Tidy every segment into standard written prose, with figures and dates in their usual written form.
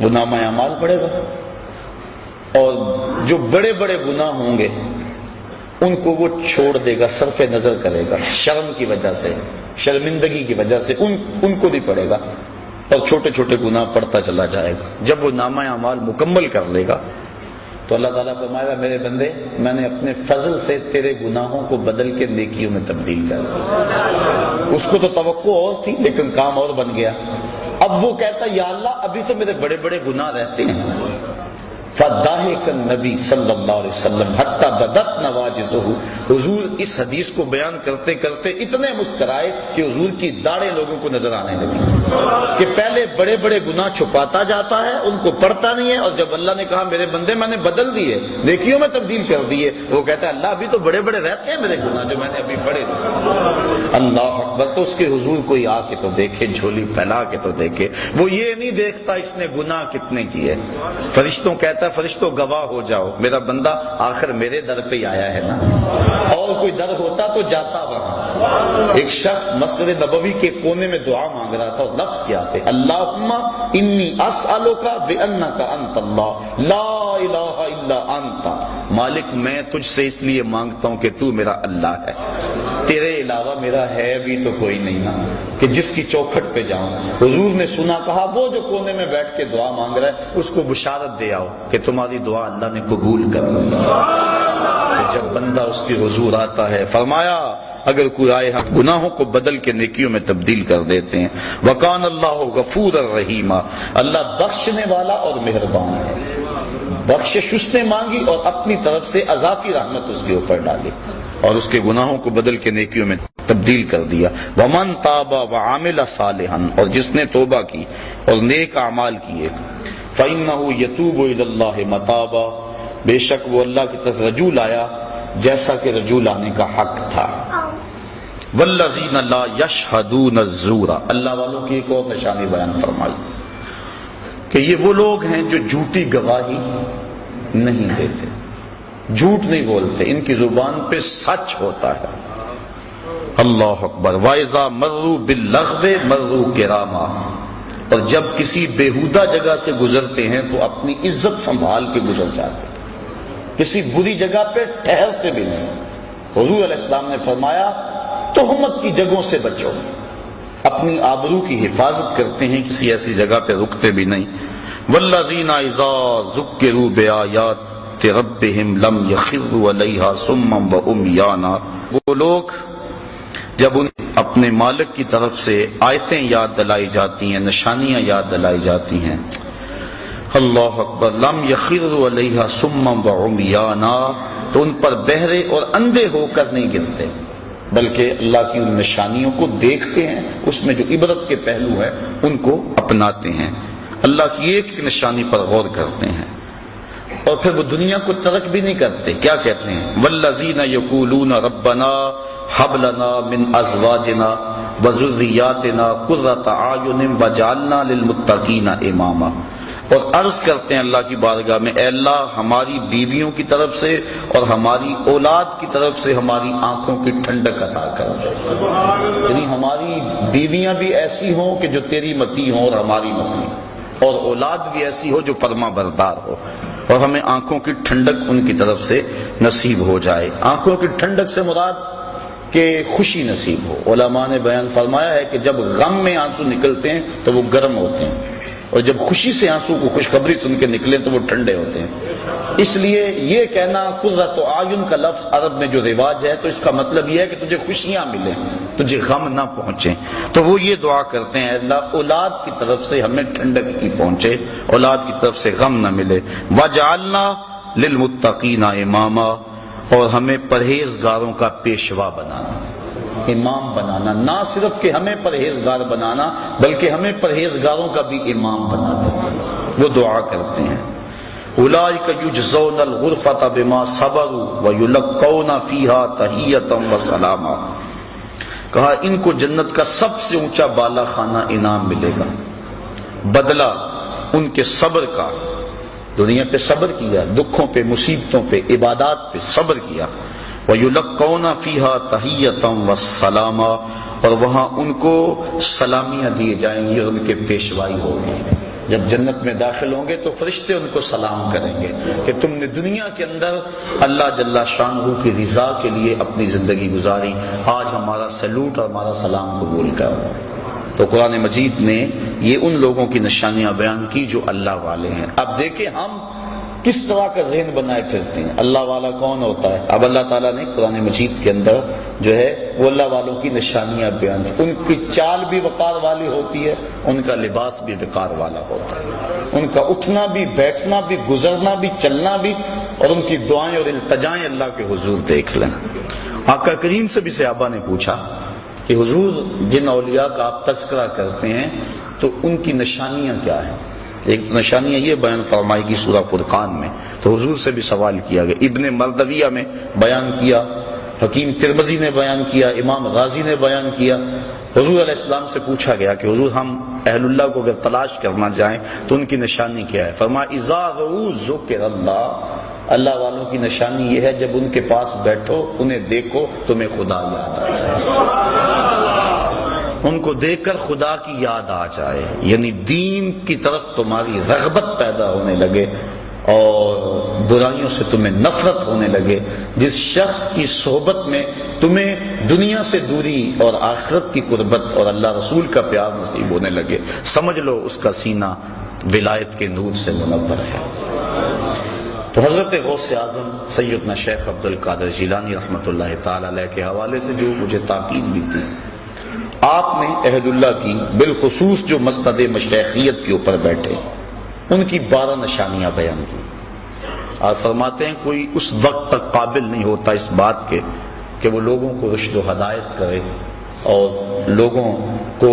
وہ نامہ اعمال پڑھے گا، اور جو بڑے بڑے گناہ ہوں گے ان کو وہ چھوڑ دے گا، صرف نظر کرے گا، شرم کی وجہ سے، شرمندگی کی وجہ سے ان کو نہیں پڑھے گا، اور چھوٹے چھوٹے گناہ پڑھتا چلا جائے گا۔ جب وہ نامہ اعمال مکمل کر لے گا تو اللہ تعالیٰ فرمائے گا میرے بندے میں نے اپنے فضل سے تیرے گناہوں کو بدل کے نیکیوں میں تبدیل کر دیا۔ اس کو تو توقع اور تھی لیکن کام اور بن گیا۔ اب وہ کہتا یا اللہ ابھی تو میرے بڑے بڑے گناہ رہتے ہیں۔ فَضَحِكَ النبی صلی اللہ علیہ وسلم حتی بدت نواجذہ، حضور اس حدیث کو بیان کرتے کرتے اتنے مسکرائے کہ حضور کی داڑھیں لوگوں کو نظر آنے لگی کہ پہلے بڑے بڑے گناہ چھپاتا جاتا ہے، ان کو پڑھتا نہیں ہے، اور جب اللہ نے کہا میرے بندے میں نے بدل دیے، نیکیوں میں تبدیل کر دیے، وہ کہتا ہے اللہ ابھی تو بڑے بڑے رہتے ہیں میرے گناہ جو میں نے ابھی پڑھے تھے۔ اللہ اکبر۔ تو اس کے حضور کوئی آ کے تو دیکھے، جھولی پھیلا کے تو دیکھے، وہ یہ نہیں دیکھتا اس نے گناہ کتنے کیے۔ فرشتوں کہتا فرشتوں گواہ ہو جاؤ میرا بندہ آخر میرے در پہ ہی آیا ہے نا، اور کوئی در ہوتا تو جاتا وہاں۔ ایک شخص مسجد نبوی کے کونے میں دعا مانگ رہا تھا، اور لفظ کیا تھے اللہم انی اسألک بانک انت اللہ لا الہ الا انت، مالک میں تجھ سے اس لیے مانگتا ہوں کہ تو میرا اللہ ہے، تیرے علاوہ میرا ہے بھی تو کوئی نہیں نا کہ جس کی چوکھٹ پہ جاؤں۔ حضور نے سنا، کہا وہ جو کونے میں بیٹھ کے دعا مانگ رہا ہے اس کو بشارت دے آؤ کہ تمہاری دعا اللہ نے قبول کر لی۔ جب بندہ اس کے حضور آتا ہے، فرمایا اگر کوئی آئے ہم گناہوں کو بدل کے نیکیوں میں تبدیل کر دیتے ہیں۔ وَقَانَ اللَّهُ غَفُورًا رَحِيمًا، اللہ بخشنے والا اور مہربان ہے۔ بخشش اس نے مانگی اور اپنی طرف سے اضافی رحمت اس کے اوپر ڈالی اور اس کے گناہوں کو بدل کے نیکیوں میں تبدیل کر دیا۔ وَمَن تَابَ وَعَمِلَ صَالِحًا، اور جس نے توبہ کی اور نیک اعمال کیے، فَإِنَّهُ يَتُوبُ إِلَى اللَّهِ مَتَابًا، بے شک وہ اللہ کی طرف رجوع لایا جیسا کہ رجوع لانے کا حق تھا۔ وَالَّذِينَ لَا يَشْهَدُونَ الزُّورَ، اللہ والوں کی ایک اور نشانی بیان فرمائی کہ یہ وہ لوگ ہیں جو جھوٹی گواہی نہیں دیتے، جھوٹ نہیں بولتے، ان کی زبان پہ سچ ہوتا ہے۔ اللہ اکبر۔ وَإِذَا مَرُّوا بِاللَّغْوِ مَرُّوا كِرَامًا، اور جب کسی بیہودہ جگہ سے گزرتے ہیں تو اپنی عزت سنبھال کے گزر جاتے ہیں، کسی بری جگہ پہ ٹھہرتے بھی نہیں۔ حضور علیہ السلام نے فرمایا تہمت کی جگہوں سے بچو، اپنی آبرو کی حفاظت کرتے ہیں، کسی ایسی جگہ پہ رکتے بھی نہیں۔ وَالَّذِينَ إِذَا ذُكِّرُوا بِآيَاتِ رَبِّهِمْ لَمْ يَخِرُّوا عَلَيْهَا صُمًّا وَعُمْيَانًا، وہ لوگ جب انہیں اپنے مالک کی طرف سے آیتیں یاد دلائی جاتی ہیں، نشانیاں یاد دلائی جاتی ہیں، اللہ اکبر، لم یخروا علیہا صما وعمیانا، تو ان پر بہرے اور اندھے ہو کر نہیں گرتے بلکہ اللہ کی ان نشانیوں کو دیکھتے ہیں، اس میں جو عبرت کے پہلو ہیں ان کو اپناتے ہیں، اللہ کی ایک ایک نشانی پر غور کرتے ہیں، اور پھر وہ دنیا کو ترک بھی نہیں کرتے۔ کیا کہتے ہیں؟ والذین یقولون ربنا ہب لنا من ازواجنا وذریاتنا قرۃ اعین واجعلنا للمتقین اماما، اور عرض کرتے ہیں اللہ کی بارگاہ میں اے اللہ ہماری بیویوں کی طرف سے اور ہماری اولاد کی طرف سے ہماری آنکھوں کی ٹھنڈک عطا کر، یعنی ہماری بیویاں بھی ایسی ہوں کہ جو تیری متی ہوں اور ہماری متی، اور اولاد بھی ایسی ہو جو فرما بردار ہو، اور ہمیں آنکھوں کی ٹھنڈک ان کی طرف سے نصیب ہو جائے۔ آنکھوں کی ٹھنڈک سے مراد کہ خوشی نصیب ہو۔ علماء نے بیان فرمایا ہے کہ جب غم میں آنسو نکلتے ہیں تو وہ گرم ہوتے ہیں، اور جب خوشی سے آنسو کو خوشخبری سن کے نکلیں تو وہ ٹھنڈے ہوتے ہیں۔ اس لیے یہ کہنا قرۃ اعین کا لفظ عرب میں جو رواج ہے تو اس کا مطلب یہ ہے کہ تجھے خوشیاں ملیں، تجھے غم نہ پہنچیں، تو وہ یہ دعا کرتے ہیں اللہ اولاد کی طرف سے ہمیں ٹھنڈک کی پہنچے، اولاد کی طرف سے غم نہ ملے۔ وَجَعَلْنَا لِلْمُتَّقِينَ إِمَامًا، اور ہمیں پرہیزگاروں کا پیشوا بنانا، امام بنانا، نہ صرف کہ ہمیں پرہیزگار بنانا بلکہ ہمیں پرہیزگاروں کا بھی امام بنا دینا۔ وہ دعا کرتے ہیں اولئک یجزون الغرفۃ بما صبروا ویلقون فیہا تحیۃ وسلاما، کہا ان کو جنت کا سب سے اونچا بالا خانہ انعام ملے گا، بدلہ ان کے صبر کا، دنیا پہ صبر کیا، دکھوں پہ، مصیبتوں پہ، عبادات پہ صبر کیا، وَيُلَقَّوْنَ فِيهَا تَحِيَّةً وَالسَّلَامًا، اور وہاں ان کو سلامیاں دیے جائیں گی اور ان کے پیشوائی ہوگی۔ جب جنت میں داخل ہوں گے تو فرشتے ان کو سلام کریں گے کہ تم نے دنیا کے اندر اللہ جل شانہ کی رضا کے لیے اپنی زندگی گزاری، آج ہمارا سلوٹ اور ہمارا سلام قبول کرو۔ تو قرآن مجید نے یہ ان لوگوں کی نشانیاں بیان کی جو اللہ والے ہیں۔ اب دیکھیں ہم کس طرح کا ذہن بنائے پھرتے ہیں، اللہ والا کون ہوتا ہے؟ اب اللہ تعالیٰ نے قرآن مجید کے اندر جو ہے وہ اللہ والوں کی نشانیاں بیان کی۔ ان کی چال بھی وقار والی ہوتی ہے، ان کا لباس بھی وقار والا ہوتا ہے، ان کا اٹھنا بھی، بیٹھنا بھی، گزرنا بھی، چلنا بھی، اور ان کی دعائیں اور التجائیں اللہ کے حضور دیکھ لیں۔ آقا کریم سے بھی صحابہ نے پوچھا کہ حضور جن اولیاء کا آپ تذکرہ کرتے ہیں تو ان کی نشانیاں کیا ہیں؟ ایک نشانیاں یہ بیان فرمائی گی سورہ فرقان میں، تو حضور سے بھی سوال کیا گیا، ابن مردویہ میں بیان کیا، حکیم ترمذی نے بیان کیا، امام غازی نے بیان کیا۔ حضور علیہ السلام سے پوچھا گیا کہ حضور ہم اہل اللہ کو اگر تلاش کرنا جائیں تو ان کی نشانی کیا ہے؟ فرمایا اذا رؤوا ذکر اللہ، اللہ والوں کی نشانی یہ ہے جب ان کے پاس بیٹھو، انہیں دیکھو، تمہیں خدا یاد آ جائے، ان کو دیکھ کر خدا کی یاد آ جائے، یعنی دین کی طرف تمہاری رغبت پیدا ہونے لگے اور برائیوں سے تمہیں نفرت ہونے لگے۔ جس شخص کی صحبت میں تمہیں دنیا سے دوری اور آخرت کی قربت اور اللہ رسول کا پیار نصیب ہونے لگے، سمجھ لو اس کا سینہ ولایت کے نور سے منور ہے۔ تو حضرت غوث اعظم سیدنا شیخ عبد القادر جیلانی رحمۃ اللہ تعالی علیہ کے حوالے سے جو مجھے تاکید بھی تھی، آپ نے اہل اللہ کی بالخصوص جو مسند مشیخیت کے اوپر بیٹھے ان کی 12 نشانیاں بیان کی۔ آپ فرماتے ہیں کوئی اس وقت تک قابل نہیں ہوتا اس بات کے کہ وہ لوگوں کو رشد و ہدایت کرے اور لوگوں کو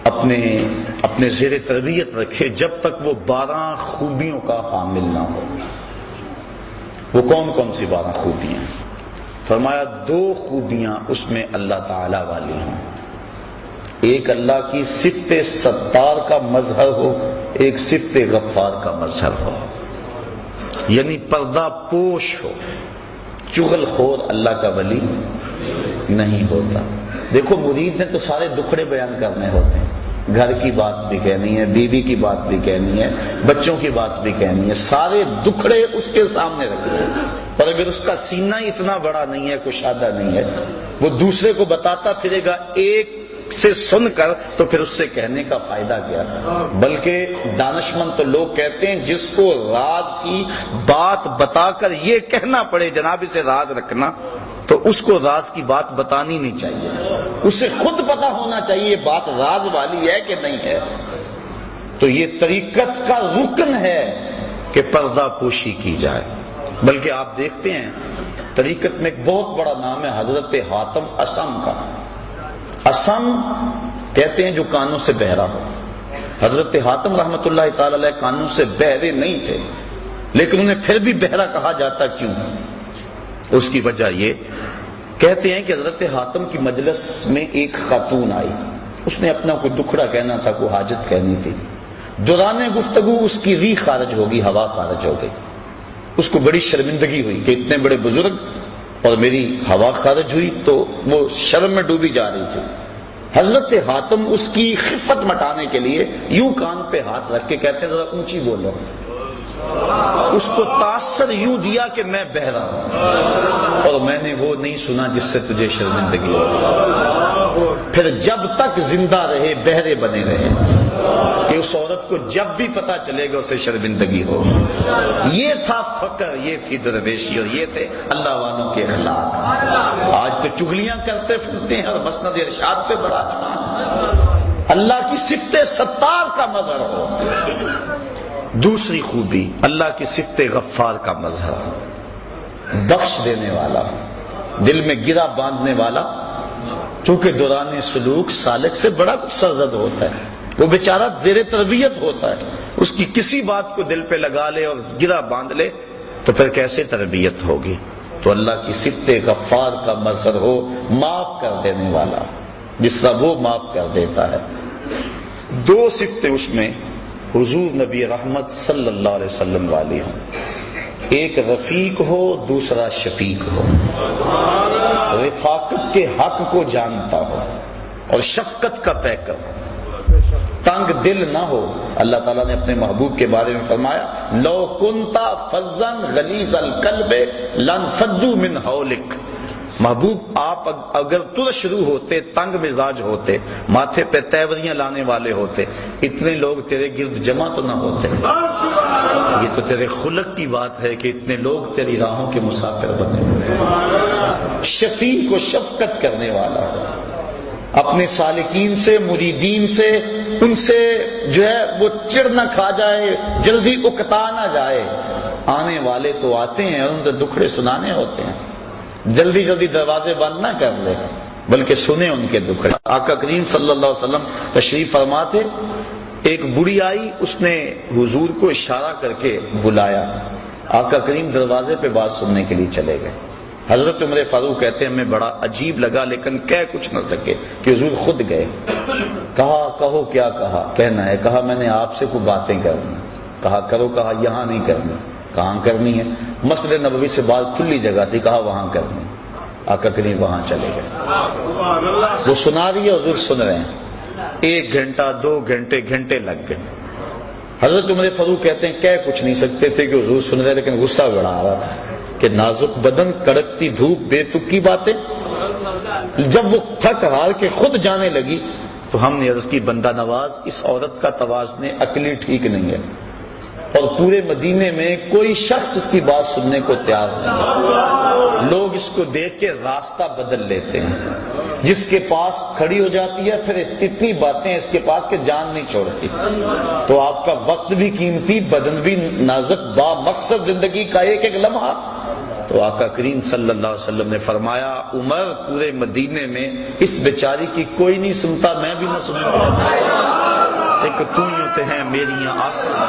اپنے زیر تربیت رکھے جب تک وہ 12 خوبیوں کا حامل نہ ہو۔ وہ کون کون سی 12 خوبیاں؟ فرمایا 2 خوبیاں اس میں اللہ تعالی والی ہیں، ایک اللہ کی صفت ستار کا مظہر ہو، ایک صفت غفار کا مظہر ہو، یعنی پردہ پوش ہو، چغل خور اللہ کا ولی نہیں ہوتا۔ دیکھو مرید نے تو سارے دکھڑے بیان کرنے ہوتے ہیں، گھر کی بات بھی کہنی ہے، بیوی کی بات بھی کہنی ہے، بچوں کی بات بھی کہنی ہے، سارے دکھڑے اس کے سامنے رکھنے ہیں، اور اگر اس کا سینہ اتنا بڑا نہیں ہے، کشادہ نہیں ہے، وہ دوسرے کو بتاتا پھرے گا ایک سے سن کر، تو پھر اس سے کہنے کا فائدہ کیا؟ بلکہ دانشمند تو لوگ کہتے ہیں جس کو راز کی بات بتا کر یہ کہنا پڑے جناب اسے راز رکھنا، تو اس کو راز کی بات بتانی نہیں چاہیے، اسے خود پتا ہونا چاہیے بات راز والی ہے کہ نہیں ہے۔ تو یہ طریقت کا رکن ہے کہ پردہ پوشی کی جائے۔ بلکہ آپ دیکھتے ہیں طریقت میں ایک بہت بڑا نام ہے حضرت حاتم اسم کا۔ اسم کہتے ہیں جو کانوں سے بہرا ہو۔ حضرت حاتم رحمت اللہ تعالی علیہ کانوں سے بہرے نہیں تھے، لیکن انہیں پھر بھی بہرا کہا جاتا کیوں؟ اس کی وجہ یہ کہتے ہیں کہ حضرت حاتم کی مجلس میں ایک خاتون آئی، اس نے اپنا کوئی دکھڑا کہنا تھا، کوئی حاجت کہنی تھی، دوران گفتگو اس کی ریح خارج ہوگی، ہوا خارج ہو گئی، اس کو بڑی شرمندگی ہوئی کہ اتنے بڑے بزرگ اور میری ہوا خارج ہوئی، تو وہ شرم میں ڈوبی جا رہی تھی۔ حضرت حاتم اس کی خفت مٹانے کے لیے یوں کان پہ ہاتھ رکھ کے کہتے ہیں ذرا اونچی بولو، اس کو تاثر یوں دیا کہ میں بہرا ہوں اور میں نے وہ نہیں سنا جس سے تجھے شرمندگی ہو۔ پھر جب تک زندہ رہے بہرے بنے رہے کہ اس عورت کو جب بھی پتا چلے گا اسے شرمندگی ہو۔ یہ تھا فقر، یہ تھی درویشی، اور یہ تھے اللہ والوں کے اخلاق۔ آج تو چغلیاں کرتے پھرتے ہیں اور مسند ارشاد پہ براجمان، اللہ کی صفت ستار کا مظہر ہو۔ دوسری خوبی اللہ کی صفت غفار کا مظہر، بخش دینے والا، دل میں گرہ باندھنے والا، چونکہ دوران سلوک سالک سے بڑا کچھ سرزد ہوتا ہے، وہ بیچارہ زیر تربیت ہوتا ہے، اس کی کسی بات کو دل پہ لگا لے اور گرہ باندھ لے تو پھر کیسے تربیت ہوگی؟ تو اللہ کی صفت غفار کا مظہر ہو، معاف کر دینے والا، جس طرح وہ معاف کر دیتا ہے۔ 2 صفتیں اس میں حضور نبی رحمت صلی اللہ علیہ وسلم والی ہوں، ایک رفیق ہو، دوسرا شفیق ہو، رفاقت کے حق کو جانتا ہو اور شفقت کا پیکر ہو، تنگ تنگ دل نہ ہو. اللہ تعالیٰ نے اپنے محبوب کے بارے میں فرمایا لو کنتا فظا غلیظ القلب لانفضوا من حولک. محبوب آپ اگر ترش روح ہوتے، تنگ مزاج ہوتے، ماتھے پہ تیوریاں لانے والے ہوتے، اتنے لوگ تیرے گرد جمع تو نہ ہوتے. یہ تو تیرے خلق کی بات ہے کہ اتنے لوگ تیری راہوں کے مسافر بنے. شفیع کو شفقت کرنے والا ہو، اپنے سالکین سے، مریدین سے، ان سے جو ہے وہ چڑ نہ کھا جائے، جلدی اکتا نہ جائے. آنے والے تو آتے ہیں اور ان سے دکھڑے سنانے ہوتے ہیں، جلدی جلدی دروازے بند نہ کر لے بلکہ سنیں ان کے دکھڑے. آقا کریم صلی اللہ علیہ وسلم تشریف فرما تھے. ایک بڑھی آئی، اس نے حضور کو اشارہ کر کے بلایا. آقا کریم دروازے پہ بات سننے کے لیے چلے گئے. حضرت عمر فاروق کہتے ہیں ہمیں بڑا عجیب لگا لیکن کہہ کچھ نہ سکے کہ حضور خود گئے. کہا کہو کیا کہا کہنا ہے. کہا میں نے آپ سے کوئی باتیں کرنی. کہا کرو. کہا یہاں نہیں کرنی. کہاں کرنی ہے؟ مسجد نبوی سے بات کھلی جگہ تھی. کہا وہاں کرنی. آقا کریم وہاں چلے گئے. وہ سنا رہی ہے، حضور سن رہے ہیں. 1 گھنٹہ 2 گھنٹے گھنٹے لگ گئے. حضرت عمر فاروق کہتے ہیں کہہ کچھ نہیں سکتے تھے کہ حضور سن رہے، لیکن غصہ بڑا آ رہا تھا کہ نازک بدن، کڑکتی دھوپ، بے تکی باتیں. جب وہ تھک ہار کے خود جانے لگی تو ہم نے عرض کی بندہ نواز اس عورت کا توازن عقلی ٹھیک نہیں ہے، اور پورے مدینے میں کوئی شخص اس کی بات سننے کو تیار نہیں. لوگ اس کو دیکھ کے راستہ بدل لیتے ہیں. جس کے پاس کھڑی ہو جاتی ہے پھر اتنی باتیں اس کے پاس کہ جان نہیں چھوڑتی. تو آپ کا وقت بھی قیمتی، بدن بھی نازک، با مقصد زندگی کا ایک ایک لمحہ. تو آقا کریم صلی اللہ علیہ وسلم نے فرمایا عمر پورے مدینے میں اس بیچاری کی کوئی نہیں سنتا، میں بھی نہ سنوں گا. ایک تو ہی ہوتے ہیں میری آسان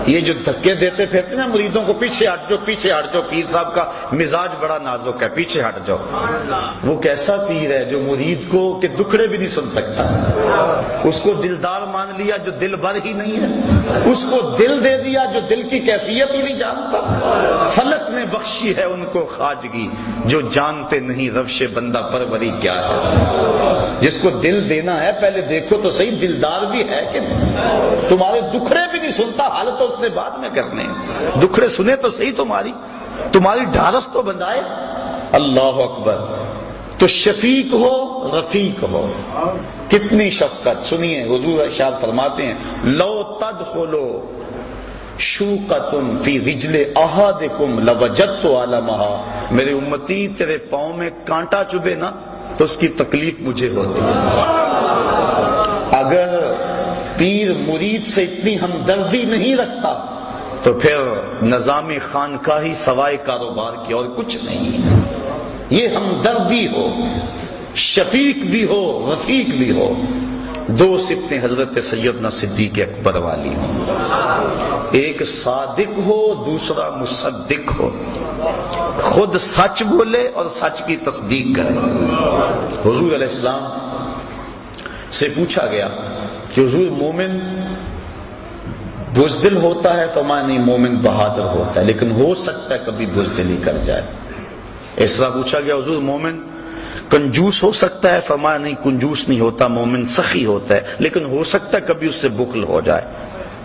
یہ جو دھکے دیتے پھرتے نا مریدوں کو، پیچھے ہٹ جاؤ پیچھے ہٹ جاؤ، پیر صاحب کا مزاج بڑا نازک ہے، پیچھے ہٹ جاؤ. وہ کیسا پیر ہے جو مرید کو کہ دکھڑے بھی نہیں سن سکتا. اس کو دلدار مان لیا جو دل بھر ہی نہیں ہے، اس کو دل دے دیا جو دل کی کیفیت ہی نہیں جانتا. فلک نے بخشی ہے ان کو خواجگی جو جانتے نہیں روش بندہ پروری کیا ہے. جس کو دل دینا ہے پہلے دیکھو تو صحیح دلدار بھی ہے کہ نہیں. تمہارے دکھڑے بھی نہیں سنتا، حالت تو اس نے بعد میں کرنے. دکھڑے سنے تو صحیح، تمہاری ڈھارس تو بندائے. اللہ اکبر. تو شفیق ہو، رفیق ہو. کتنی شفقت. سنیے حضور ارشاد فرماتے ہیں لو تدخلوا شوقۃ فی رجل احدکم لوجدت علمها. میرے امتی تیرے پاؤں میں کانٹا چبھے نا تو اس کی تکلیف مجھے ہوتی ہے. اگر پیر مرید سے اتنی ہمدردی نہیں رکھتا تو پھر نظام خانقاہی سوائے کاروبار کی اور کچھ نہیں. یہ ہمدردی ہو، شفیق بھی ہو، رفیق بھی ہو. 2 صفتیں حضرت سیدنا صدیق اکبر والی ہوں. ایک صادق ہو، دوسرا مصدق ہو. خود سچ بولے اور سچ کی تصدیق کرے. حضور علیہ السلام سے پوچھا گیا کہ حضور مومن بزدل ہوتا ہے؟ فرمایا نہیں، مومن بہادر ہوتا ہے لیکن ہو سکتا ہے کبھی بزدلی کر جائے. اس طرح پوچھا گیا حضور مومن کنجوس ہو سکتا ہے؟ فرمایا نہیں، کنجوس نہیں ہوتا، مومن سخی ہوتا ہے لیکن ہو سکتا ہے کبھی اس سے بخل ہو جائے.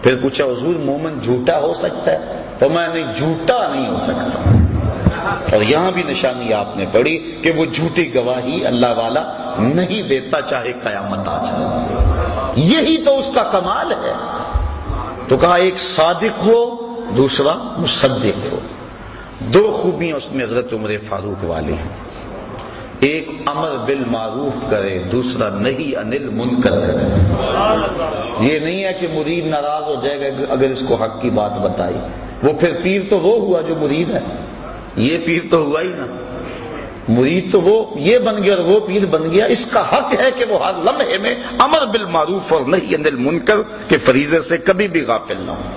پھر پوچھا حضور مومن جھوٹا ہو سکتا ہے؟ فرمایا نہیں، جھوٹا نہیں ہو سکتا. اور یہاں بھی نشانی آپ نے پڑھی کہ وہ جھوٹی گواہی اللہ والا نہیں دیتا چاہے قیامت آ جائے. یہی تو اس کا کمال ہے. تو کہا ایک صادق ہو، دوسرا مصدق ہو. 2 خوبیاں اس میں حضرت عمر فاروق والی ہیں. ایک امر بالمعروف کرے، دوسرا نہی عن المنکر کرے. یہ نہیں ہے کہ مرید ناراض ہو جائے گا اگر اس کو حق کی بات بتائی. وہ پھر پیر تو وہ ہوا جو مرید ہے، یہ پیر تو ہوا ہی نا. مرید تو وہ یہ بن گیا اور وہ پیر بن گیا. اس کا حق ہے کہ وہ ہر لمحے میں امر بالمعروف اور نہی عن المنکر کے فریضے سے کبھی بھی غافل نہ ہو.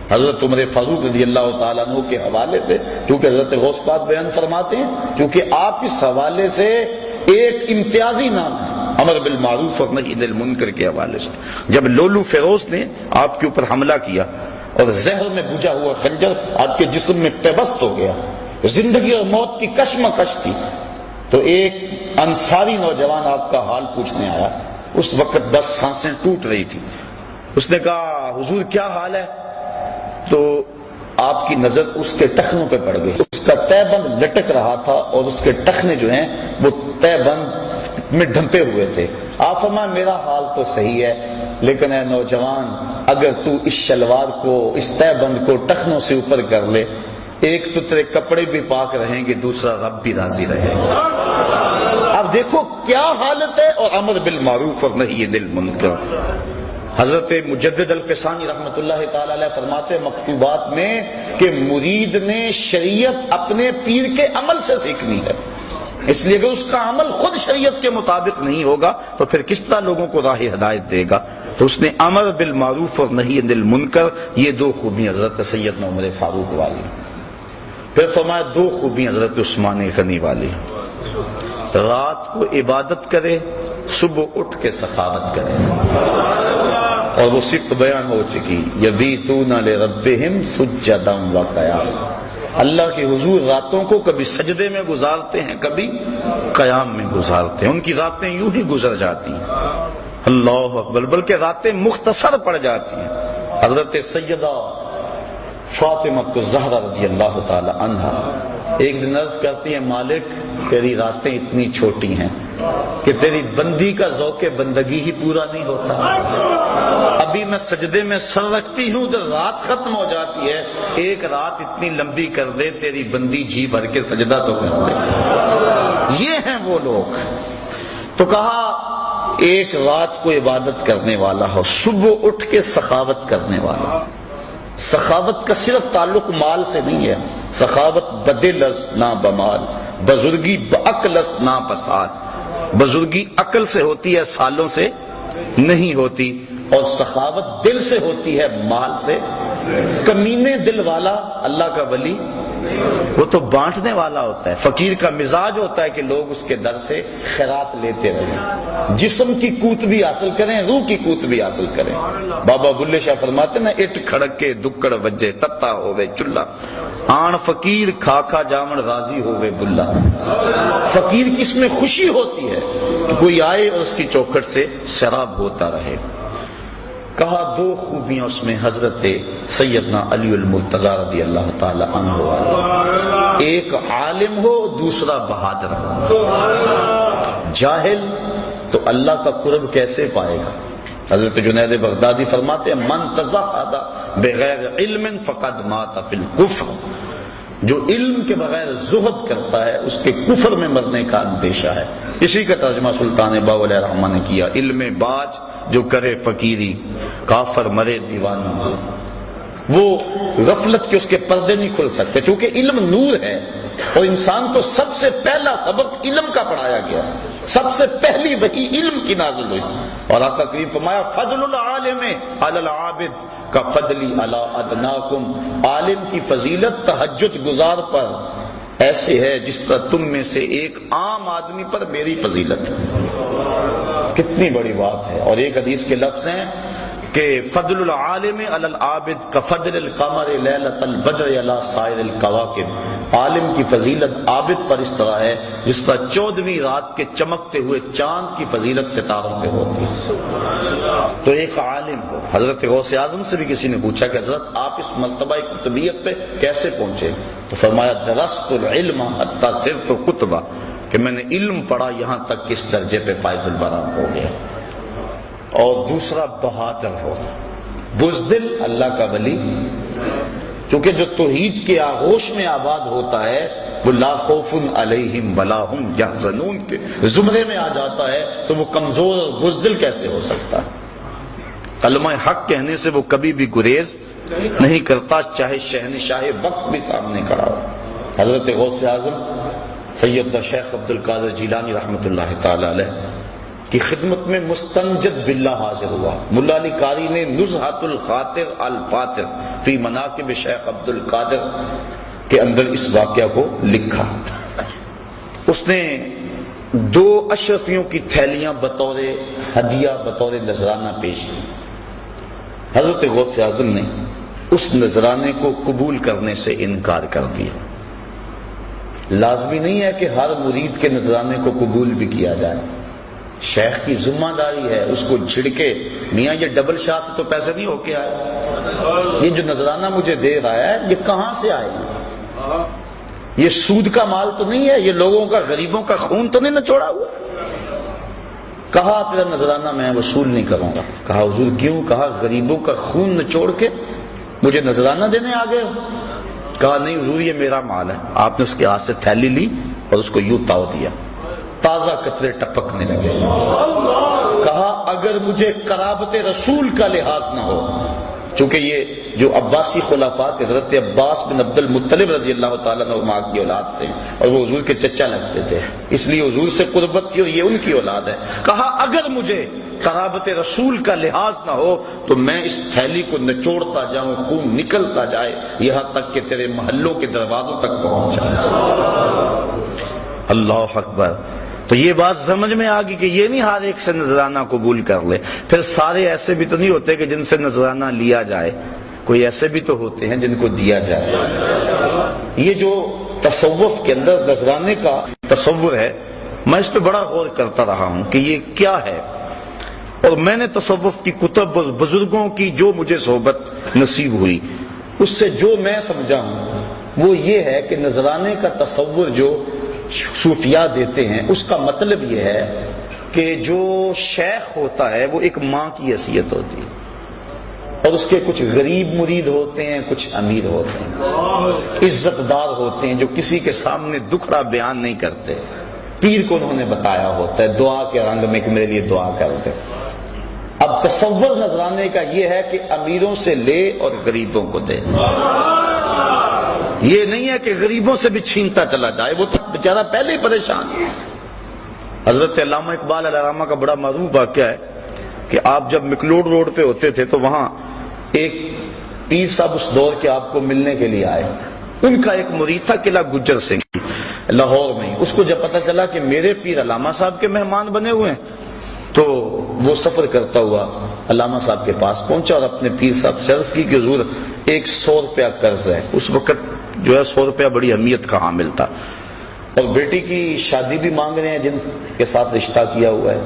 حضرت عمر فاروق رضی اللہ تعالیٰ عنہ کے حوالے سے چونکہ حضرت غوث پاک بیان فرماتے ہیں، کیونکہ آپ اس حوالے سے ایک امتیازی نام ہے. امر بالمعروف اور نہی عن المنکر کے حوالے سے. جب لولو فیروز نے آپ کے اوپر حملہ کیا اور زہر میں بجھا ہوا خنجر آپ کے جسم میں پیوست ہو گیا، زندگی اور موت کی کشمکش تھی، تو ایک انصاری نوجوان آپ کا حال پوچھنے آیا. اس وقت بس سانسیں ٹوٹ رہی تھی. اس نے کہا حضور کیا حال ہے؟ تو آپ کی نظر اس کے ٹخنوں پہ پڑ گئی. اس کا تہ بند لٹک رہا تھا اور اس کے ٹخنے جو ہیں وہ تہ بند میں ڈھمپے ہوئے تھے. آپ فرمایا میرا حال تو صحیح ہے، لیکن اے نوجوان اگر تو اس شلوار کو، اس تہ بند کو ٹخنوں سے اوپر کر لے، ایک تو تیرے کپڑے بھی پاک رہیں گے، دوسرا رب بھی راضی رہے گا. اب دیکھو کیا حالت ہے، اور امر بالمعروف اور نہی عن المنکر. حضرت مجدد الفسانی رحمۃ اللہ تعالی علیہ فرماتے ہیں مکتوبات میں کہ مرید نے شریعت اپنے پیر کے عمل سے سیکھنی ہے، اس لیے اگر اس کا عمل خود شریعت کے مطابق نہیں ہوگا تو پھر کس طرح لوگوں کو راہ ہدایت دے گا. تو اس نے امر بالمعروف اور نہی عن المنکر، یہ دو خوبی حضرت سیدنا عمر فاروق والی. پھر فرمایا دو خوبی حضرت عثمان غنی والی، رات کو عبادت کرے، صبح اٹھ کے سخاوت کرے. اور وہ صفت بیان ہو چکی، یبیتون لربہم سجدا وقیاما، اللہ کے حضور راتوں کو کبھی سجدے میں گزارتے ہیں، کبھی قیام میں گزارتے ہیں. ان کی راتیں یوں ہی گزر جاتی ہیں، اللہ اکبر، بلکہ راتیں مختصر پڑ جاتی ہیں. حضرت سیدہ فاطمہ الزہرا رضی اللہ تعالی عنہا ایک دن عرض کرتی ہیں مالک تیری راتیں اتنی چھوٹی ہیں کہ تیری بندی کا ذوق بندگی ہی پورا نہیں ہوتا. ابھی میں سجدے میں سر رکھتی ہوں تو رات ختم ہو جاتی ہے، ایک رات اتنی لمبی کر دے تیری بندی جی بھر کے سجدہ تو کر دے. یہ ہیں وہ لوگ. تو کہا ایک رات کو عبادت کرنے والا ہو، صبح اٹھ کے سخاوت کرنے والا. سخاوت کا صرف تعلق مال سے نہیں ہے، سخاوت بدل است نہ بمال، بزرگی بعقل است نہ بسال. بزرگی عقل سے ہوتی ہے، سالوں سے نہیں ہوتی، اور سخاوت دل سے ہوتی ہے، مال سے. کمینے دل والا اللہ کا ولی وہ تو بانٹنے والا ہوتا ہے. فقیر کا مزاج ہوتا ہے کہ لوگ اس کے در سے خیرات لیتے رہیں، جسم کی قوت بھی حاصل کریں، روح کی قوت بھی حاصل کریں. بابا بلے شاہ فرماتے نا اٹ کھڑک کے دکڑ وجے تتا ہوئے چلہ، آن فقیر کھا کھا جامن راضی ہوئے بلا. فقیر کی اس میں خوشی ہوتی ہے کہ کوئی آئے اور اس کی چوکھٹ سے شراب ہوتا رہے. کہا دو خوبیاں اس میں حضرت سیدنا علی المرتضی رضی اللہ تعالی عنہ والی، ایک عالم ہو دوسرا بہادر ہو. جاہل تو اللہ کا قرب کیسے پائے گا؟ حضرت جنید بغدادی فرماتے ہیں من تزہد بغیر علم فقد مات فی الکفر، جو علم کے بغیر زہد کرتا ہے اس کے کفر میں مرنے کا اندیشہ ہے. اسی کا ترجمہ سلطان باؤ علیہ الرحمہ نے کیا، علم باج جو کرے فقیری کافر مرے دیوانہ. وہ غفلت کے اس کے پردے نہیں کھل سکتے، چونکہ علم نور ہے اور انسان کو سب سے پہلا سبق علم کا پڑھایا گیا، سب سے پہلی وحی علم کی نازل ہوئی. اور آقا کریم فرمایا فضل العالم علی العابد کا فضلی علی ادناکم، عالم کی فضیلت تہجد گزار پر ایسے ہے جس طرح تم میں سے ایک عام آدمی پر میری فضیلت ہے. کتنی بڑی بات ہے. اور ایک حدیث کے لفظ ہیں کہ فضل العالم علی العابد کفضل القمر لیلۃ البدر علی سائر الکواکب، عالم کی فضیلت عابد پر اس طرح ہے جس طرح 14ویں رات کے چمکتے ہوئے چاند کی فضیلت ستاروں پہ ہوتی ہے. تو ایک عالم ہو. حضرت غوث اعظم سے بھی کسی نے پوچھا کہ حضرت آپ اس مرتبہ قطبیت پہ کیسے پہنچے؟ تو فرمایا درست العلم حتی صرت کتبہ، کہ میں نے علم پڑھا یہاں تک کہ اس درجے پہ فائز البرام ہو گیا. اور دوسرا بہادر ہو، بزدل اللہ کا ولی، چونکہ جو توحید کے آغوش میں آباد ہوتا ہے وہ لا خوف علیہم ولا هم یحزنون کے زمرے میں آ جاتا ہے، تو وہ کمزور اور بزدل کیسے ہو سکتا ہے؟ کلمہ حق کہنے سے وہ کبھی بھی گریز نہیں کرتا، چاہے شہنشاہ وقت بھی سامنے کھڑا ہو. حضرت غوث اعظم سید شیخ عبد القادر جیلانی رحمۃ اللہ تعالی علیہ کی خدمت میں مستنجد باللہ حاضر ہوا. ملا علی قاری نے نزہۃ الخاطر الفاتر فی مناقب شیخ عبد القادر کے اندر اس واقعہ کو لکھا. اس نے 2 اشرفیوں کی تھیلیاں بطور ہدیہ بطور نذرانہ پیش کی. حضرت غوث اعظم نے اس نذرانے کو قبول کرنے سے انکار کر دیا. لازمی نہیں ہے کہ ہر مرید کے نذرانے کو قبول بھی کیا جائے. شیخ کی ذمہ داری ہے اس کو جھڑکے، میاں یہ ڈبل شاہ سے تو پیسے نہیں ہو کے آئے، یہ جو نذرانہ مجھے دے رہا ہے یہ کہاں سے آئے، یہ سود کا مال تو نہیں ہے، یہ لوگوں کا غریبوں کا خون تو نہیں نچوڑا ہوا. کہا تیرا نذرانہ میں وصول نہیں کروں گا. کہا حضور کیوں؟ کہا غریبوں کا خون نچوڑ کے مجھے نذرانہ دینے آ گئے. کہا نہیں حضور یہ میرا مال ہے. آپ نے اس کے ہاتھ سے تھیلی لی اور اس کو یوں تاؤ دیا، تازہ قطرے ٹپکنے لگے. کہا اگر مجھے قرابت رسول کا لحاظ نہ ہو، چونکہ یہ جو عباسی خلافات حضرت عباس بن عبد المطلب رضی اللہ تعالیٰ عنہ کی اولاد سے، اور وہ حضور کے چچا لگتے تھے، اس لیے حضور سے قربت تھی اور یہ ان کی اولاد ہے. کہا اگر مجھے قرابت رسول کا لحاظ نہ ہو تو میں اس تھیلی کو نچوڑتا جاؤں، خون نکلتا جائے یہاں تک کہ تیرے محلوں کے دروازوں تک پہنچ جائے. اللہ اکبر. تو یہ بات سمجھ میں آ گئی کہ یہ نہیں ہر ایک سے نذرانہ قبول کر لے. پھر سارے ایسے بھی تو نہیں ہوتے کہ جن سے نذرانہ لیا جائے، کوئی ایسے بھی تو ہوتے ہیں جن کو دیا جائے. یہ جو تصوف کے اندر نذرانے کا تصور ہے، میں اس پہ بڑا غور کرتا رہا ہوں کہ یہ کیا ہے، اور میں نے تصوف کی کتب اور بزرگوں کی جو مجھے صحبت نصیب ہوئی اس سے جو میں سمجھا ہوں وہ یہ ہے کہ نذرانے کا تصور جو صوفیاء دیتے ہیں اس کا مطلب یہ ہے کہ جو شیخ ہوتا ہے وہ ایک ماں کی حیثیت ہوتی ہے، اور اس کے کچھ غریب مرید ہوتے ہیں، کچھ امیر ہوتے ہیں، عزت دار ہوتے ہیں جو کسی کے سامنے دکھڑا بیان نہیں کرتے. پیر کو انہوں نے بتایا ہوتا ہے دعا کے رنگ میں کہ میرے لیے دعا کر دے. اب تصور نذرانے کا یہ ہے کہ امیروں سے لے اور غریبوں کو دے. یہ نہیں ہے کہ غریبوں سے بھی چھینتا چلا جائے، وہ تو بیچارہ پہلے ہی پریشان ہے. حضرت علامہ اقبال علیہ الرحمہ کا بڑا معروف واقعہ ہے کہ آپ جب مکلوڈ روڈ پہ ہوتے تھے تو وہاں ایک پیر صاحب اس دور کے آپ کو ملنے کے لیے آئے. ان کا ایک مرید تھا قلعہ گجر سنگھ لاہور میں. اس کو جب پتا چلا کہ میرے پیر علامہ صاحب کے مہمان بنے ہوئے ہیں تو وہ سفر کرتا ہوا علامہ صاحب کے پاس پہنچا اور اپنے پیر صاحب سے عرض کی کہ حضور 100 روپیہ قرض ہے. اس وقت جو ہے 100 روپیہ بڑی اہمیت کا حامل تھا، اور بیٹی کی شادی بھی مانگ رہے ہیں جن کے ساتھ رشتہ کیا ہوا ہے،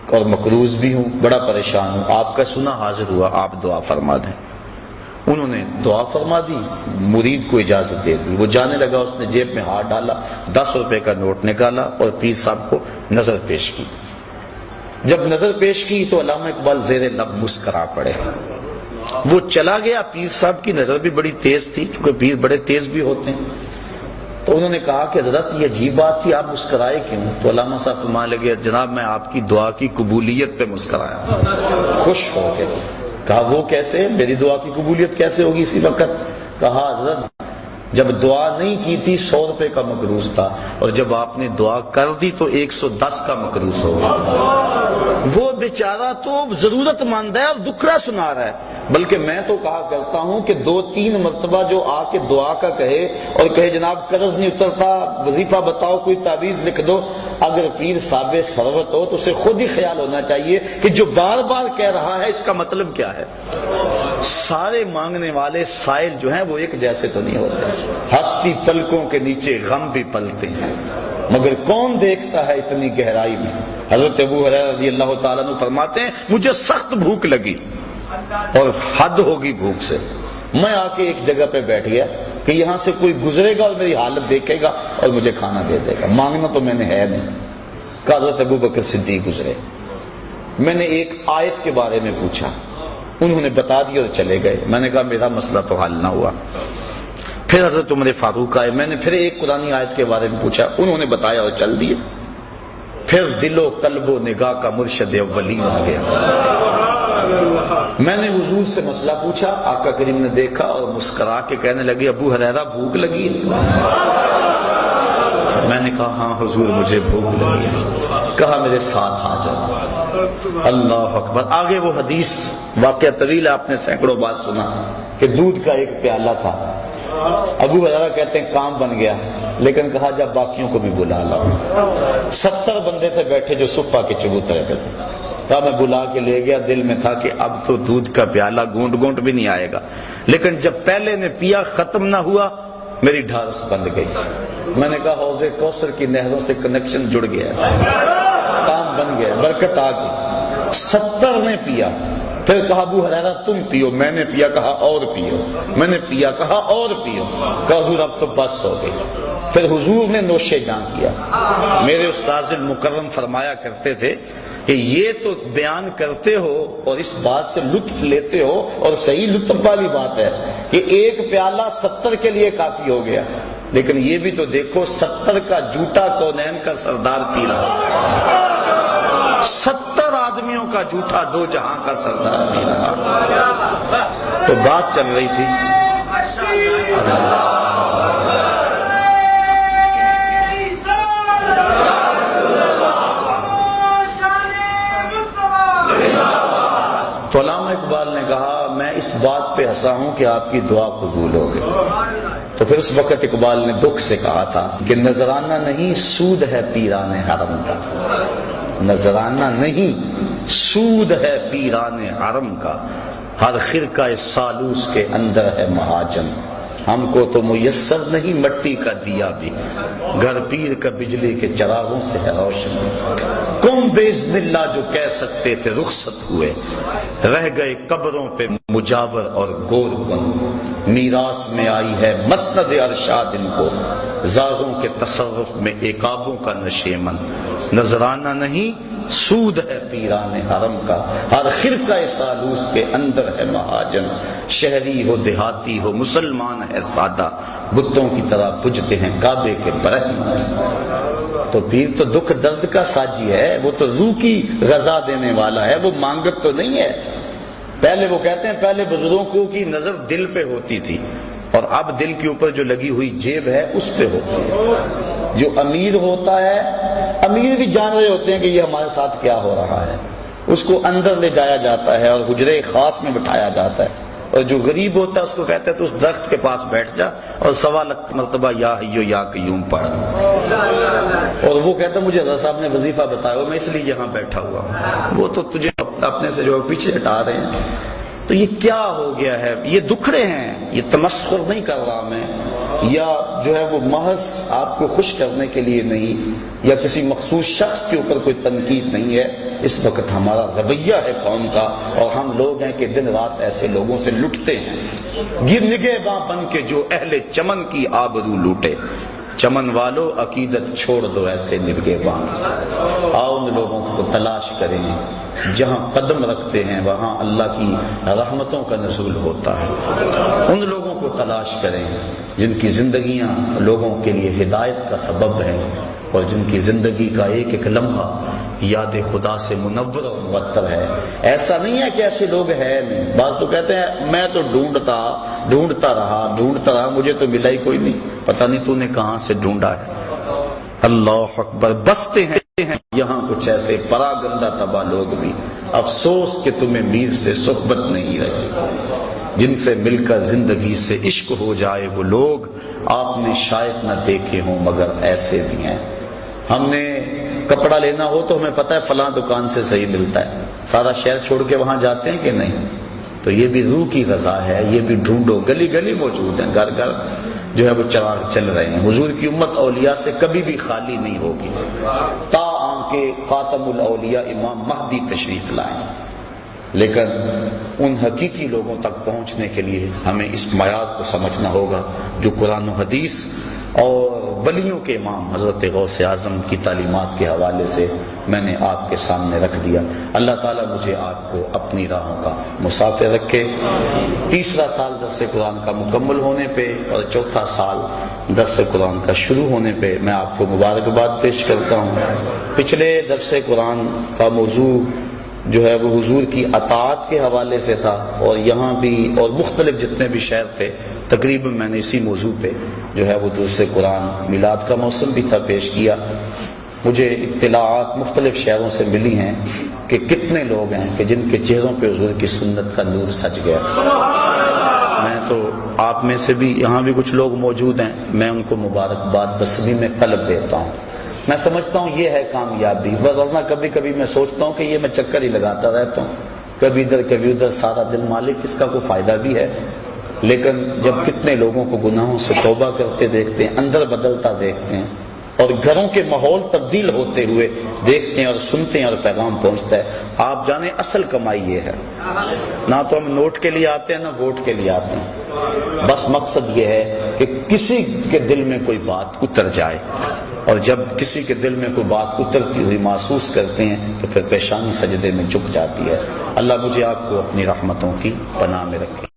اور مقروض بھی ہوں، بڑا پریشان ہوں. آپ کا سنا حاضر ہوا، آپ دعا فرما دیں. انہوں نے دعا فرما دی، مرید کو اجازت دے دی. وہ جانے لگا، اس نے جیب میں ہاتھ ڈالا، 10 روپے کا نوٹ نکالا اور پیر صاحب کو نظر پیش کی. جب نظر پیش کی تو علامہ اقبال زیر لب مسکرا پڑے. وہ چلا گیا. پیر صاحب کی نظر بھی بڑی تیز تھی، چونکہ پیر بڑے تیز بھی ہوتے ہیں. تو انہوں نے کہا کہ حضرت یہ عجیب بات تھی، آپ مسکرائے کیوں؟ تو علامہ صاحب فرمانے لگے جناب میں آپ کی دعا کی قبولیت پہ مسکرایا، خوش ہو کے. کہا وہ کیسے؟ میری دعا کی قبولیت کیسے ہوگی اسی وقت؟ کہا حضرت جب دعا نہیں کی تھی 100 روپے کا مقروض تھا، اور جب آپ نے دعا کر دی تو 110 کا مقروض ہو گیا. وہ بیچارہ تو ضرورت مند ہے اور دکھڑا سنا رہا ہے. بلکہ میں تو کہا کرتا ہوں کہ 2-3 مرتبہ جو آ کے دعا کا کہے اور کہے جناب قرض نہیں اترتا، وظیفہ بتاؤ، کوئی تعویذ لکھ دو، اگر پیر صاحب ثروت ہو تو اسے خود ہی خیال ہونا چاہیے کہ جو بار بار کہہ رہا ہے اس کا مطلب کیا ہے. سارے مانگنے والے سائل جو ہیں وہ ایک جیسے تو نہیں ہوتے. ہستی پلکوں کے نیچے غم بھی پلتے ہیں، مگر کون دیکھتا ہے اتنی گہرائی میں. حضرت ابو ہریرہ رضی اللہ تعالیٰ عنہ فرماتے ہیں مجھے سخت بھوک لگی اور حد ہوگی بھوک سے. میں آ کے ایک جگہ پہ بیٹھ گیا کہ یہاں سے کوئی گزرے گا اور میری حالت دیکھے گا اور مجھے کھانا دے دے گا. مانگنا تو میں نے ہے نہیں. کہ حضرت ابو بکر صدیق گزرے. میں نے ایک آیت کے بارے میں پوچھا، انہوں نے بتا دی اور چلے گئے. میں نے کہا میرا مسئلہ تو حل نہ ہوا. پھر حضرت عمر فاروق آئے. میں نے پھر ایک قرآنی آیت کے بارے میں پوچھا، انہوں نے بتایا اور چل دیے. پھر دل و قلب و نگاہ کا مرشد اولین آ گیا. میں نے حضور سے مسئلہ پوچھا، آقا کریم نے دیکھا اور مسکرا کے کہنے لگے ابو ہریرہ بھوک لگی ہے؟ میں نے کہا ہاں حضور مجھے بھوک لگی ہے. کہا میرے ساتھ آ جاؤ. اللہ اکبر. آگے وہ حدیث واقعہ طویل آپ نے سینکڑوں بار سنا کہ دودھ کا ایک پیالہ تھا ابو ہریرہ کہتے ہیں کام بن گیا، لیکن کہا جب باقیوں کو بھی بلا لاؤ۔ 70 بندے تھے بیٹھے جو صفہ کے چبوترے پہ تھے، کہا میں بلا کے لے گیا، دل میں تھا کہ اب تو دودھ کا پیالہ گونٹ گونٹ بھی نہیں آئے گا، لیکن جب پہلے نے پیا ختم نہ ہوا میری ڈھارس بند گئی۔ میں نے کہا حوض کوثر کی نہروں سے کنیکشن جڑ گیا، کام بن گیا، برکت آ گئی۔ 70 نے پیا، پھر کہا ابو ہریرہ تم پیو، میں نے پیا، کہا اور پیو، میں نے پیا، کہا اور پیو، کہا حضور اب تو بس ہو گئی۔ پھر حضور نے نوش جاں کیا۔ میرے استاذ المکرم فرمایا کرتے تھے کہ یہ تو بیان کرتے ہو اور اس بات سے لطف لیتے ہو، اور صحیح لطف والی بات ہے کہ ایک پیالہ 70 کے لیے کافی ہو گیا، لیکن یہ بھی تو دیکھو 70 کا جھوٹا کونین کا سردار پی رہا، 70 آدمیوں کا جھوٹا دو جہاں کا سردار پی رہا۔ تو بات چل رہی تھی تو علامہ اقبال نے کہا میں اس بات پہ ہنسا ہوں کہ آپ کی دعا قبول ہو گئی۔ تو پھر اس وقت اقبال نے دکھ سے کہا تھا کہ نذرانہ نہیں سود ہے پیران حرم کا، نذرانہ نہیں سود ہے پیران حرم کا، ہر خرقہ سالوس کے اندر ہے مہاجن، ہم کو تو میسر نہیں مٹی کا دیا بھی، گھر پیر کا بجلی کے چراغوں سے ہے روشن، کم باذن اللہ جو کہہ سکتے تھے رخصت ہوئے، رہ گئے قبروں پہ مجاور اور گور کن، میراث میں آئی ہے مسند ارشاد ان کو، زاغوں کے تصرف میں عقابوں کا نشیمن، نذرانہ نہیں سود ہے پیران حرم کا، ہر خرقہ سالوس کے اندر ہے مہاجن، شہری ہو دیہاتی ہو مسلمان ہے سادہ، بتوں کی طرح پجتے ہیں کعبے کے برہمن۔ تو پیر تو دکھ درد کا ساجی ہے، وہ تو روح کی غذا دینے والا ہے، وہ مانگت تو نہیں ہے۔ پہلے وہ کہتے ہیں پہلے بزرگوں کی نظر دل پہ ہوتی تھی، اور اب دل کے اوپر جو لگی ہوئی جیب ہے اس پہ ہوتی ہے۔ جو امیر ہوتا ہے، امیر بھی جان رہے ہوتے ہیں کہ یہ ہمارے ساتھ کیا ہو رہا ہے، اس کو اندر لے جایا جاتا ہے اور حجرے خاص میں بٹھایا جاتا ہے، اور جو غریب ہوتا ہے اس کو کہتے ہیں تو اس درخت کے پاس بیٹھ جا اور 1.25 مرتبہ یا حیو یا قیوم پڑھ، اور وہ کہتا ہے مجھے رضا صاحب نے وظیفہ بتایا میں اس لیے یہاں بیٹھا ہوا ہوں، وہ تو تجھے اپنے سے جو پیچھے ہٹا رہے ہیں۔ تو یہ کیا ہو گیا ہے؟ یہ دکھڑے ہیں، یہ تمسخر نہیں کر رہا میں، یا جو ہے وہ محض آپ کو خوش کرنے کے لیے نہیں، یا کسی مخصوص شخص کے اوپر کوئی تنقید نہیں ہے، اس وقت ہمارا رویہ ہے قوم کا، اور ہم لوگ ہیں کہ دن رات ایسے لوگوں سے لٹتے ہیں، گر نگہباں بن کے جو اہل چمن کی آبرو لوٹے، چمن والو عقیدت چھوڑ دو ایسے نگہباں، آؤ ان لوگوں کو تلاش کریں، جہاں قدم رکھتے ہیں وہاں اللہ کی رحمتوں کا نزول ہوتا ہے، ان لوگوں کو تلاش کریں جن کی زندگیاں لوگوں کے لیے ہدایت کا سبب ہیں، اور جن کی زندگی کا ایک ایک لمحہ یاد خدا سے منور اور معطر ہے۔ ایسا نہیں ہے کہ ایسے لوگ ہیں نہیں، بعض تو کہتے ہیں میں تو ڈھونڈتا رہا مجھے تو ملا ہی کوئی نہیں، پتہ نہیں تو نے کہاں سے ڈھونڈا ہے۔ اللہ اکبر، بستے ہیں یہاں کچھ ایسے پراگندہ تباہ لوگ بھی، افسوس کہ تمہیں میر سے صحبت نہیں رہی، جن سے مل کر زندگی سے عشق ہو جائے وہ لوگ آپ نے شاید نہ دیکھے ہوں مگر ایسے بھی ہیں۔ ہم نے کپڑا لینا ہو تو ہمیں پتہ ہے فلاں دکان سے صحیح ملتا ہے، سارا شہر چھوڑ کے وہاں جاتے ہیں کہ نہیں؟ تو یہ بھی روح کی غذا ہے، یہ بھی ڈھونڈو، گلی گلی موجود ہیں، گھر گھر جو ہے وہ چراغ چل رہے ہیں۔ حضور کی امت اولیاء سے کبھی بھی خالی نہیں ہوگی، تا آنکہ خاتم الاولیاء امام مہدی تشریف لائیں، لیکن ان حقیقی لوگوں تک پہنچنے کے لیے ہمیں اس معیار کو سمجھنا ہوگا جو قرآن و حدیث اور ولیوں کے امام حضرت غوث اعظم کی تعلیمات کے حوالے سے میں نے آپ کے سامنے رکھ دیا۔ اللہ تعالیٰ مجھے آپ کو اپنی راہوں کا مسافر رکھے۔ 3 سال درس قرآن کا مکمل ہونے پہ اور 4 سال درس قرآن کا شروع ہونے پہ میں آپ کو مبارکباد پیش کرتا ہوں۔ پچھلے درس قرآن کا موضوع جو ہے وہ حضور کی اطاعت کے حوالے سے تھا، اور یہاں بھی اور مختلف جتنے بھی شہر تھے تقریباً میں نے اسی موضوع پہ جو ہے وہ درس قرآن، میلاد کا موسم بھی تھا، پیش کیا۔ مجھے اطلاعات مختلف شہروں سے ملی ہیں کہ کتنے لوگ ہیں کہ جن کے چہروں پہ حضور کی سنت کا نور سج گیا۔ میں تو آپ میں سے بھی یہاں بھی کچھ لوگ موجود ہیں، میں ان کو مبارکباد بصمی میں قلب دیتا ہوں. میں سمجھتا ہوں یہ ہے کامیابی، ورنہ کبھی کبھی میں سوچتا ہوں کہ یہ میں چکر ہی لگاتا رہتا ہوں، کبھی ادھر کبھی ادھر، سارا دن مالک اس کا کوئی فائدہ بھی ہے. لیکن جب کتنے لوگوں کو گناہوں سے توبہ کرتے دیکھتے ہیں، اندر بدلتا دیکھتے ہیں، اور گھروں کے ماحول تبدیل ہوتے ہوئے دیکھتے ہیں اور سنتے ہیں اور پیغام پہنچتا ہے، آپ جانیں اصل کمائی یہ ہے. نہ تو ہم نوٹ کے لیے آتے ہیں نہ ووٹ کے لیے آتے ہیں، بس مقصد یہ ہے کہ کسی کے دل میں کوئی بات اتر جائے، اور جب کسی کے دل میں کوئی بات اترتی ہوئی محسوس کرتے ہیں تو پھر پیشانی سجدے میں جھک جاتی ہے. اللہ مجھے آپ کو اپنی رحمتوں کی پناہ میں رکھے.